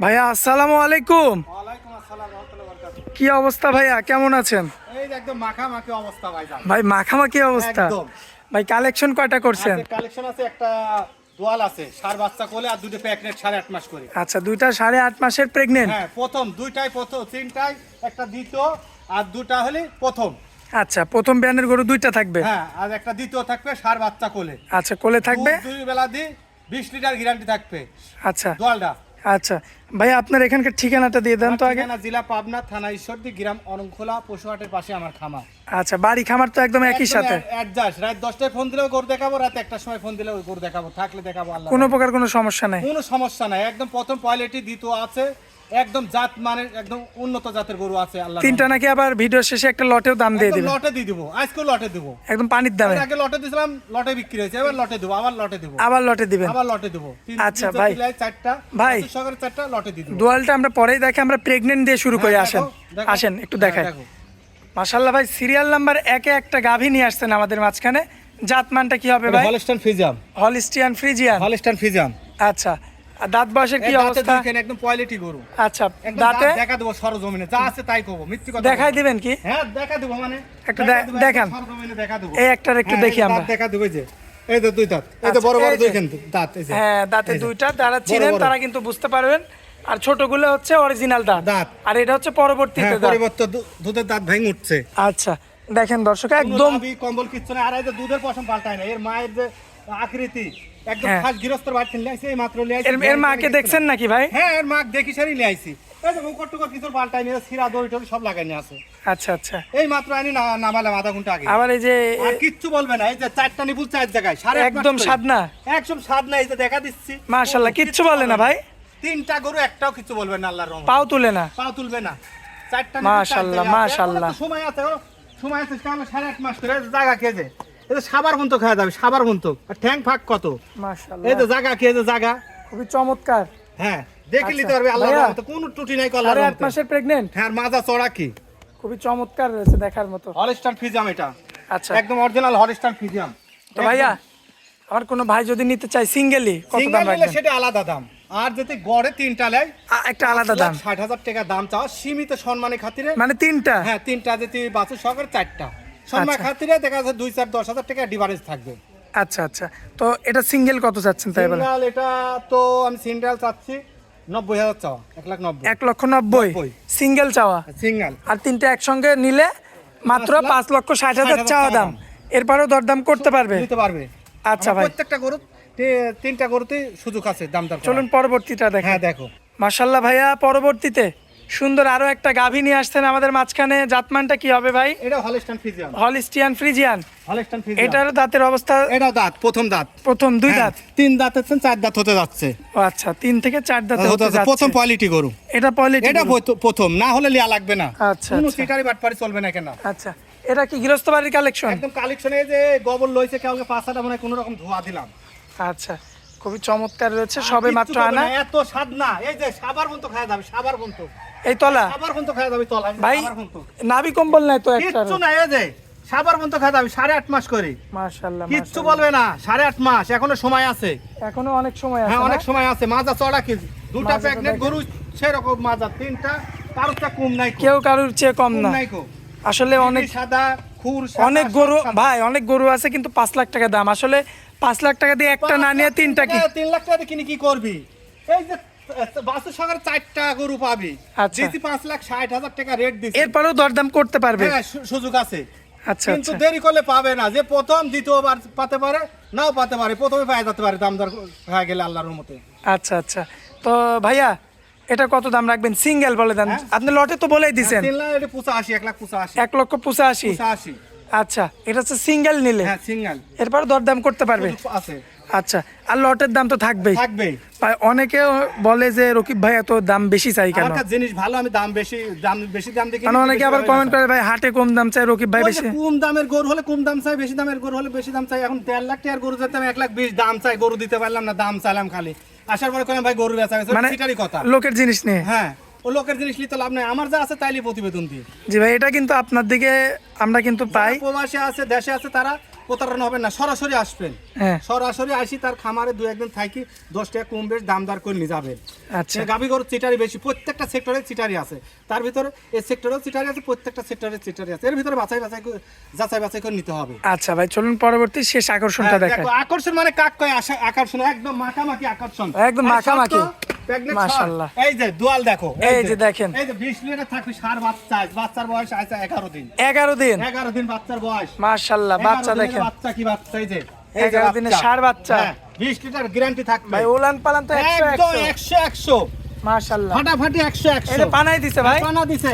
ভাইয়া আসসালামু আলাইকুম। ওয়ালাইকুম আসসালাম রাহমাতুল্লাহি ওয়া বারাকাতুহু। কি অবস্থা ভাইয়া, কেমন আছেন? এই যে একদম মাখামাখি অবস্থা ভাইজান। ভাই মাখামাখি অবস্থা। একদম। ভাই কালেকশন কয়টা করছেন? আছে কালেকশন আছে, একটা দোয়াল আছে, সার বাচ্চা কোলে আর দুটো প্যাকেট 8.5 মাস করে। আচ্ছা, দুইটা 8.5 মাসের প্রেগনেন্ট। হ্যাঁ, প্রথম দুইটাই, প্রথম তিনটাই, একটা দ্বিতীয় আর দুটা হলে প্রথম। আচ্ছা, প্রথম বিয়ানের গরু দুইটা থাকবে। হ্যাঁ, আর একটা দ্বিতীয় থাকবে সার বাচ্চা কোলে। আচ্ছা, কোলে থাকবে। দুধ দুই বেলা দি 20 লিটার গ্যারান্টি থাকবে আচ্ছা দোয়ালটা। আচ্ছা ভাই, আপনার এখানকার ঠিকানাটা দিয়ে দেন তো আগে। ঠিকানা জেলা পাবনা, থানা ঈশ্বরদী, গ্রাম অরংখোলা, পশুহাটের পাশে আমার খামার। আচ্ছা, বাড়ি খামার তো একদম একই সাথে। অ্যাডজাস্ট, রাত 10টায় ফোন দিলেও গরু দেখাবো, রাত 1টার সময় ফোন দিলেও গরু দেখাবো, থাকলে দেখাবো। আল্লাহ কোনো প্রকার কোনো সমস্যা নাই। কোনো সমস্যা নাই, একদম প্রথম কোয়ালিটি দ্বিতীয় আছে, একদম জাত মানে একদম উন্নত জাতের গরু আছে। আল্লাহ তিনটা নাকি আবার ভিডিও শেষে একটা লটেও দাম দিয়ে দিবেন? লটে দিয়ে দিব, আজকে লটে দিব। একদম পানির দামে। আগে লটে দিছিলাম, লটে বিক্রি হয়েছে, এবার লটে দেবো, আবার লটে দেবো, আবার লটে দিবেন? আবার লটে দেবো। আচ্ছা ভাই, চারটা ভাই সকালে চারটা লটে দিয়ে দিব। দোয়ালটা আমরা পরেই দেখে, আমরা প্রেগনেন্ট দিয়ে শুরু করি। হ্যাঁ, আসেন দেখো, আসেন একটু দেখাই। দেখো। মাশাআল্লাহ ভাই, সিরিয়াল নাম্বার একে একটা গাভী নিয়ে আসছেন আমাদের মাঝখানে। জাতমানটা কি হবে ভাই? Holstein Friesian. Holstein Friesian. Holstein Friesian. আচ্ছা, আর দাঁত বয়সের কি অবস্থা? একদম কোয়ালিটি গরু। আচ্ছা, একদম দাঁতে দেখা দেবো সরজমিনে, যা আছে তাই কব, মিথ্যে কথা দেখাই বলবো না। দিবেন কি? হ্যাঁ, দেখা দেবো, মানে একটু দেখা দেবো, দেখান। একদম সরজমিনে দেখা দেবো। এই একটার একটু হ্যাঁ, দেখি এই যে আমরা। দাঁত দেখা দেবো, এই যে এই যে দুই দাঁত, এই যে আচ্ছা, বড় বড় এই যে। দুইখান দাঁত, এই যে। হ্যাঁ, দাঁতে এই যে। দুইটা, যারা চিনেন বড়। তারা কিন্তু বুঝতে পারবেন। আর ছোটগুলো হচ্ছে অরিজিনাল দাঁত। দাঁত। আর এটা হচ্ছে পরবর্তীতে হ্যাঁ, দাঁত। পরিবর্তন দুধের দাঁত ভেঙে উঠছে। আচ্ছা, দেখেন দর্শক, কোনো একদম নাভি, কম্বল কিচ্ছু না, আর এই যে দুধের পশম পাল্টায় না, এর মায়ের যে আকৃতি একদম হ্যাঁ। খাস গৃহস্থর বাড়ি থেকে লিয়াইছে, এই মাত্র লিয়াইছে। এর মাকে দেখছেন নাকি ভাই? হ্যাঁ, এর মাকে দেখি সারি লিয়াইছি। এই যে মুকুট টুকুর কিছু পাল্টায় নিয়ে সিরা দড়ি টড়ি সব লাগাই নিয়ে আছে। আচ্ছা আচ্ছা, এই মাত্র আনি নামালাম আধা ঘন্টা আগে। আবার এই যে আর কিচ্ছু বলবে না, এই যে চারটা নিপুল চার জায়গায়, সাড়ে 8 মাস একদম করে। স্বাদ না? একদম স্বাদ না, এই যে দেখা দিচ্ছি। মাশাআল্লাহ, কিচ্ছু বলে না ভাই? তিনটা গরু একটাও কিছু বলবে না, আল্লাহর রহমতে। পাও তুলে না? পাও তুলবে না। চারটা মাশাআল্লাহ, মাশাআল্লাহ। সময় আছে, সময় আছে, কারণ 8.5 মাস করে জায়গা খেয়েছে। এই যে সাবার বন্ত খাওয়া যাবে, সাবার বন্ত। আর ঠ্যাং ফাঁক কত, মাশাআল্লাহ, এই যে জায়গা খেয়েছে, জায়গা। খুবই চমৎকার। হ্যাঁ, দেখে আচ্ছা, নিতে পারবে আল্লাহর ভাইয়া, রহমতে, কোনো ত্রুটি নাই আল্লাহর 8.5 রহমতে। মাসের প্রেগনেন্ট। হ্যাঁ, মাজা চড়া কি, খুবই চমৎকার রয়েছে দেখার মতো। হলস্টাইন ফ্রিজিয়াম এটা। আচ্ছা, একদম অরিজিনাল হলস্টাইন ফ্রিজিয়াম। তো ভাইয়া, আমার কোনো ভাই যদি নিতে চায় সিঙ্গেলি, কত দাম সিঙ্গেল নিলে রাখবেন? সেটা আলাদা দাম, আর যদি গড়ে তিনটা নেয় একটা আলাদা দাম। 60,000 টাকা দাম চাওয়া, সীমিত সম্মানের খাতিরে। মানে তিনটা? হ্যাঁ, তিনটা যদি বাছুর সহকারে চারটা সম্মান আচ্ছা। খাতিরে দেখা যাচ্ছে 2-4-10,000 টাকা ডিফারেন্স থাকবে। আচ্ছা আচ্ছা, তো এটা সিঙ্গেল কত চাচ্ছেন তাই বলেন? সিঙ্গেল এটা তো আমি সিঙ্গেল চাচ্ছি 90,000 চাওয়া, 1,90,000 1,90,000 সিঙ্গেল চাওয়া। সিঙ্গেল। আর তিনটা একসঙ্গে নিলে মাত্র 5,60,000 চাওয়া দাম। এরপরেও দরদাম করতে পারবে? দিতে পারবে। আচ্ছা আমার ভাই, প্রত্যেকটা গরু তিনটা গরুতে সুযোগ আছে দাম দর করার। চলুন পরবর্তীটা দেখেন। হ্যাঁ, দেখো। মাশাআল্লাহ ভাইয়া, পরবর্তীতে সুন্দর আরো একটা গাভী নিয়ে আসছেন আমাদের মাঝখানে। জাতমানটা কি হবে ভাই? এটা Holstein Friesian. Holstein Friesian. Holstein Friesian. এটার দাঁতের অবস্থা? এটাও দাঁত, প্রথম দাঁত। প্রথম দুই হ্যাঁ, দাঁত? 3 দাঁত হচ্ছে, 4 দাঁত হতে যাচ্ছে। ও আচ্ছা, 3 থেকে 4 দাঁত হতে প্রথম যাচ্ছে। কোয়ালিটি গরু। এটা কোয়ালিটি? এটা প্রথম, না হলে লিয়া লাগবে না। আচ্ছা, কোনো আচ্ছা। সিটারি বাটপারি চলবে না কেন। আচ্ছা, এটা কি গৃহস্থ বাড়ির কালেকশন? একদম কালেকশনে যে গোবর লইছে, কাউকে পাঁচটা মানে কোনো রকম ধোয়া দিলাম। আচ্ছা, খুবই চমৎকার রয়েছে, সবে মাত্র আনা। এত স্বাদ না, এই যে সাবার বন্ত খাওয়া যাবে, সাবার বন্ত। এই তলা সাবার বন্ত খাওয়া যাবে, তলা ভাই, সাবার বন্ত। নাভি কম্বল নাই তো একটা? কিচ্ছু না, এই যে সাবার বন্ত খাওয়া যাবে, 8.5 মাস করে। মাশাআল্লাহ, কিচ্ছু মাশাআল্লাহ। বলবে না, 8.5 মাস এখনো সময় আছে। এখনো অনেক সময় আছে। হ্যাঁ, অনেক না? সময় আছে। মাজা চড়া কি, দুটা মাজাটা প্রেগনেন্ট দেখেন। গরু সেরকম মাজা, তিনটা কারোর চেয়ে কম নাই, কেউ কারোর চেয়ে কম না নাই কো। আসলে। অনেক সাদা খুর সাদা, অনেক গরু সব সাদা। ভাই, অনেক গরু আছে কিন্তু 5 লাখ টাকা দাম। আসলে 5 লাখ টাকা দিয়ে একটা না নিয়ে তিনটা কি? 3 লাখ টাকা দিয়ে কিনে কি করবি? এই যে বাসু সরকার 4টা গরু পাবি, আচ্ছা। দিছি 5,60,000 টাকা রেট দিছি। এরপরেও দরদাম করতে পারবে? হ্যাঁ, সুযোগ আছে। আচ্ছা কিন্তু আচ্ছা, দেরি করলে পাবে না, যে প্রথম দ্বিতীয়বার পাতে পারে, নাও পাতে পারে, প্রথমে পাওয়া যেতে পারে দাম দর হয়ে গেলে আল্লাহর রহমতে। আচ্ছা আচ্ছা। তো ভাইয়া, এটা কত দাম রাখবেন? সিঙ্গেল বলে দেন। হ্যাঁ? আপনি লটে তো বলেই দিছেন 3 লাখ, এটা 85, 1,85,000। 1,85,000। 85, আচ্ছা, এটা হচ্ছে সিঙ্গেল নিলে। হ্যাঁ, সিঙ্গেল। এরপর দরদাম করতে পারবে? সুযোগ আছে, আচ্ছা, আর লটের দাম তো থাকবেই। থাকবে। ভাই, অনেকে বলে যে রকিব ভাই এত দাম বেশি চাই কেন? আমার কাছে জিনিস ভালো, আমি দাম বেশি দাম দেখি। মানে অনেকে আবার কমেন্ট করে ভাই হাটে কম দাম চাই, রকিব ভাই বেশি। কম দামের গরু হলে কম দাম চাই, বেশি দামের গরু হলে বেশি দাম চাই। এখন 1.5 লাখ টাকার গরু যেতে আমি 1,20,000 দাম চাই, গরু দিতে পারলাম না, দাম চাইলাম খালি। আসার পরে কেন ভাই গরু বেচা গেছে, মানে সেটারই কথা। লোকের জিনিস নিয়ে। হ্যাঁ, ও লোকের জিনিস নিতে লাভ নাই, আমার যা আছে তাইলে প্রতিবেদন দিই। জি ভাই, এটা কিন্তু আপনার দিকে আমরা কিন্তু পাই। প্রবাসী আছে, দেশে আছে, তারা প্রতারণা হবে না, সরাসরি আসবেন। হ্যাঁ সরাসরি আসি তার খামারে 2-1 দিন থাকি, 10 টাকা কম বেশ দাম দর করে নিয়ে যাবেন। আচ্ছা গাভী গরু চিটারি বেশি, প্রত্যেকটা সেক্টরে চিটারি আছে, তার ভিতরে এই সেক্টরেও চিটারি আছে, প্রত্যেকটা সেক্টরে চিটারি আছে, এর ভিতরে যাচাই বাছাই করে নিতে হবে। আচ্ছা ভাই চলুন পরবর্তী শেষ আকর্ষণটা হ্যাঁ, দেখাই। দেখো, আকর্ষণ মানে কাক কয় আকর্ষণ, একদম মাখামাখি আকর্ষণ, একদম মাখামাখি। pregnant মাশাআল্লাহ। ষাঁড়। এই যে দুয়াল দেখো, এই যে দেখেন। এই যে 20 লিটার থাকবে ষাঁড় বাচ্চা, বাচ্চার বয়স আছে 11 দিন। 11 দিন 11 দিন বাচ্চার বয়স। মাশাআল্লাহ। 11 বাচ্চা দিনের দেখেন, বাচ্চা কি বাচ্চা, এই যে 11 দিনের ষাঁড় বাচ্চা। হ্যাঁ, 20 লিটার গ্যারান্টি থাকবে ভাই উলান পালান তো 100 একদম 100 100 মাশাআল্লাহ। ফাটাফাটি 100 এই যে পানাই দিছে ভাই, পানা দিছে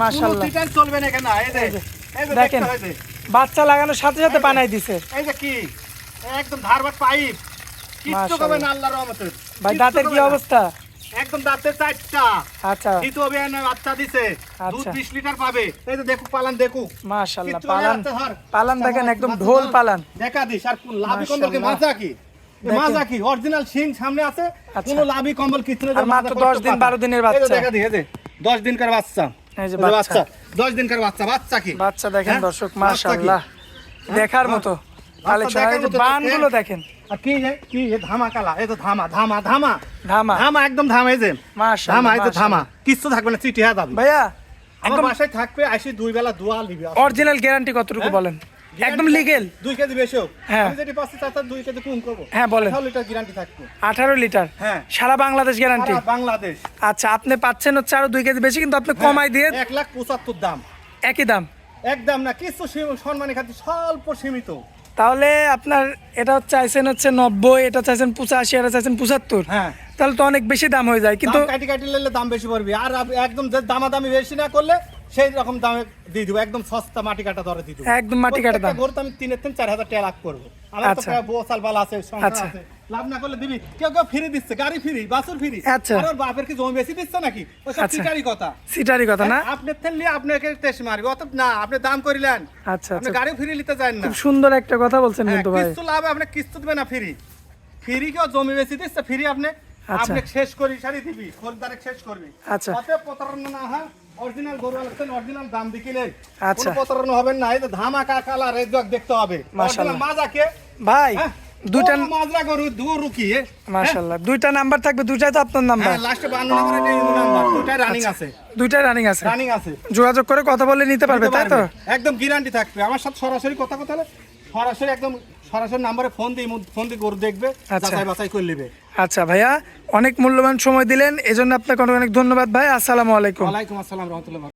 মাশাআল্লাহ। কোনো চিটার চলবে না এখানে। এই যে এই যে দেখেন দেখতে হয় যে, বাচ্চা লাগানোর সাথে সাথে পানাই দিছে এই যে কি একদম ধারবাট পাইপ, কিচ্ছু মাশাআল্লাহ। হবে না আল্লাহর রহমতে। ভাই কিচ্ছু দাঁতের কি হবে না। অবস্থা? একদম দাঁতের 4টা, আচ্ছা দ্বিতীয় বিয়ানে বাচ্চা দিছে, দুধ আচ্ছা। 20 লিটার পাবে। এই যে দেখো পালান, দেখো মাশাআল্লাহ। কিচ্ছু হবে না, পালান হাতে ধর। পালান দেখেন একদম বাচ্চা ঢোল ধর, পালান। দেখা দিস। আর কোন লাভি কম্বল কি মাশাআল্লাহ। মাজা কি? দেখেন। মাজা কি অরিজিনাল সিং সামনে আছে, আচ্ছা। কোনো লাভি কম্বল কিছু না। আর মাত্র 10 দিন 12 দিনের বাচ্চা। দেখা দি, এই যে 10 দিনকার বাচ্চা, এই যে এই যে বাচ্চা। 10 দিনকার বাচ্চা। বাচ্চা কি? বাচ্চা দেখেন হ্যাঁ? দর্শক, বাচ্চা কি? মাশাআল্লাহ দেখার মতো কালেকশন। দেখার এই যে মতো, বানগুলো হ্যাঁ। দেখেন, আর কি যে কি এ ধামা কালা, এই তো ধামা ধামা ধামা ধামা ধামা, একদম ধামা। এই যে মাশাআল্লাহ, ধামা, এই তো ধামা, মাশাআল্লাহ। কিচ্ছু থাকবে না, চিঠি হয়ে যাবে। ভাইয়া আমার একদম বাসায় থাকবে, আসি 2 বেলা দোয়া লিবি। অরিজিনাল গ্যারান্টি কতটুকু হ্যাঁ? বলেন? একদম লিগেল। 2 কেজি বেশি হোক, হ্যাঁ। আমি যেটি পাচ্ছি তার 2 কেজি কম করবো। হ্যাঁ, বলেন। 18 লিটার গ্যারান্টি থাকবে। 18 লিটার হ্যাঁ। সারা বাংলাদেশ গ্যারান্টি। সারা বাংলাদেশ। আচ্ছা আপনি পাচ্ছেন হচ্ছে আরো 2 কেজি বেশি, কিন্তু আপনি কমাই দিয়ে 1,75,000 দাম, একই দাম। একদম না কিছু সম্মানী খাতে স্বল্প সীমিত। তাহলে আপনার এটা চাইছেন হচ্ছে 90, এটা চাইছেন 85, এটা চাইছেন 75। হ্যাঁ, তাহলে তো অনেক বেশি দাম হয়ে যায়। কিন্তু কিন্তু কাটি কাটি নিলে দাম বেশি পড়বে। আর একদম যে দামাদামি বেশি না করলে সেই রকম দামে দিয়ে দিব, একদম সস্তা মাটি কাটা দরে দিয়ে দিব। একদম মাটি কাটা দাম। গরু তো আমি 3,000 টাকা লাভ করবো। আমার তো আচ্ছা। প্রায় বোসাল বালা আছে, সংসার আচ্ছা। আছে, লাভ না করলে দিবি। কেউ কেউ ফ্রি দিচ্ছে, গাড়ি ফ্রি, বাসুর ফ্রি। আচ্ছা। আর ওর বাপের কি জমি বেশি দিচ্ছে নাকি? ওসব আচ্ছা। চিটারি কথা। সিটারি কথা না। আপনি থেনলি আপনাকে টেস্ট মারবে, অত না আপনি দাম করিলেন, আচ্ছা আপনি আচ্ছা, গাড়ি ফ্রি নিতে চান না। খুব সুন্দর একটা কথা বলছেন হ্যাঁ, কিন্তু ভাই। কিস্তু লাভ আপনি কিস্তু দিবেন না, ফ্রি ফ্রি কেউ জমি বেশি দিচ্ছে, ফ্রি আপনি আচ্ছা। আপনি শেষ করি সারি দিবি, খরিদ্দারে শেষ করবি। আচ্ছা। অতএব প্রতারণা না হয়, অরিজিনাল গরু আনছেন, অরিজিনাল দাম দেখিলেন, আচ্ছা। কোনো প্রতারণা হবে না। এই যে ধামাকা কালার, এই দেখ দেখতে হবে মাশাআল্লাহ। অরিজিনাল মাজা কে। ভাই হ্যাঁ, দুইটা গরু মাজরা গরু দুরু কি মাশাআল্লাহ, দুইটা নাম্বার থাকবে, দুইটাই তো আপনার নাম্বার। হ্যাঁ, লাস্টে 52 নম্বরে এই নাম্বার, দুটাই রানিং আছে, দুইটাই রানিং আছে, রানিং আছে। যোগাযোগ করে কথা বলে নিতে পারবে, তাই তো? একদম গ্যারান্টি থাকবে। আমার সাথে সরাসরি কথা কথা হলে সরাসরি একদম সরাসরি নাম্বারে ফোন দিয়ে গরু দেখবে, আচ্ছা। যাচাই বাছাই করে নেবে। আচ্ছা ভাইয়া, অনেক মূল্যবান সময় দিলেন, এজন্য আপনাকে অনেক অনেক ধন্যবাদ ভাই। আসসালামু আলাইকুম। ওয়ালাইকুম আসসালাম রহমতুল্লাহ।